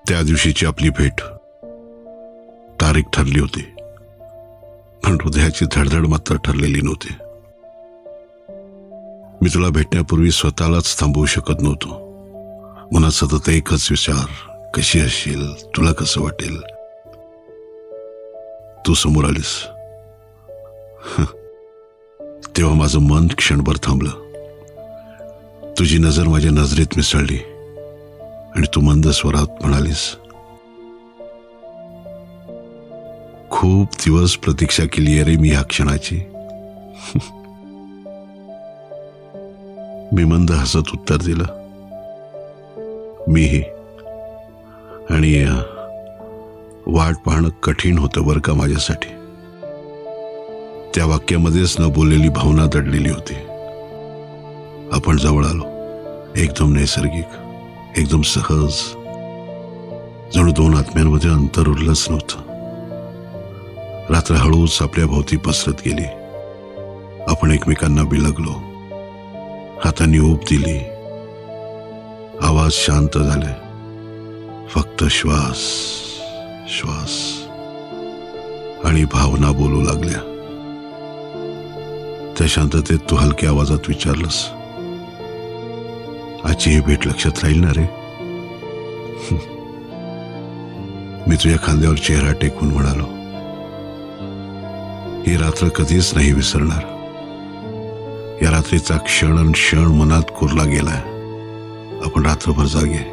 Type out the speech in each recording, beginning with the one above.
त्या दिवशीची आपली भेट तारीख ठरली होती, पण हृदयाची धडधड मात्र ठरलेली नव्हती. मी तुला भेटण्यापूर्वी स्वतःलाच थांबवू शकत नव्हतो. मनात सतत एकच विचार, कशी असशील, तुला कसं वाटेल. तू समोर आलीस तेव्हा माझं मन क्षणभर थांबलं. तुझी नजर माझ्या नजरेत मिसळली आणि तू मंद स्वरात म्हणालीस, खूप दिवस प्रतीक्षा केली आहे रे मी ह्या क्षणाची. मी मंद हसत उत्तर दिलं, मीही. आणि वाट पाहणं कठीण होतं बरं का माझ्यासाठी. त्या वाक्यामध्येच न बोललेली भावना दडलेली होती. आपण जवळ आलो, एकदम नैसर्गिक, एकदम सहज, जणू दोन आत्म्यांमध्ये अंतर उरलंच नव्हतं. रात्र हळूच आपल्या भोवती पसरत गेली. आपण एकमेकांना बिलगलो, हातांनी ऊब दिली. आवाज शांत झाले, फक्त श्वास श्वास आणि भावना बोलू लागल्या. त्या शांततेत तू हलक्या आवाजात विचारलंस, आजची ही भेट लक्षात राहील ना रे. मी तुझ्या खांद्यावर चेहरा टेकून म्हणालो, ही रात्र कधीच नाही विसरणार. या रात्रीचा क्षण क्षण मनात कोरला गेलाय. आपण रात्रभर जागे,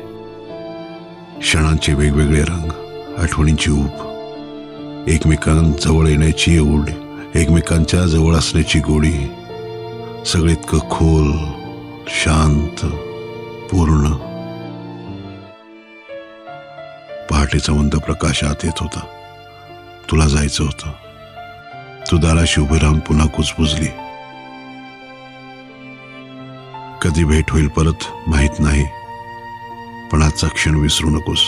क्षणांचे वेगवेगळे रंग, आठवणींची ऊब, एकमेकांजवळ येण्याची ओढ, एकमेकांच्या जवळ असण्याची गोडी, सगळे इतकं खोल, शांत, पूर्ण. पहाटेचा मंद प्रकाश आत येत होता. तुला जायचं होतं. तू दाराशी उभी राहून पुन्हा कुजबुजली. कधी भेट होईल परत माहित नाही, पण आजचा क्षण विसरू नकोस.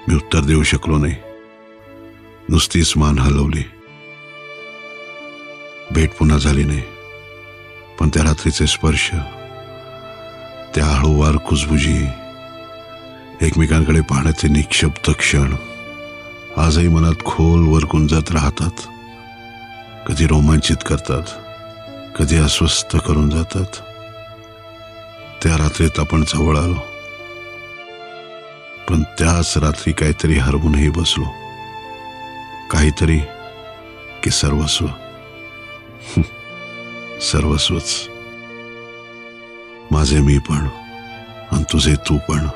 मी उत्तर देऊ शकलो नाही, नुसतीच मान हलवली. भेट पुन्हा झाली नाही, पण त्या रात्रीचे स्पर्श, त्या हळूवार कुजबुजी, एकमेकांकडे पाहण्याचे निक्षिप्त क्षण आजही मनात खोलवर गुंजत राहतात. कधी रोमांचित करतात, कधी अस्वस्थ करून जातात. त्या रात्रीत आपण जवळ आलो, पण त्याच रात्री काहीतरी हरवूनही बसलो. काहीतरी की सर्वस्व. सर्वस्वच. माझे मी पण आणि तुझे तू पण.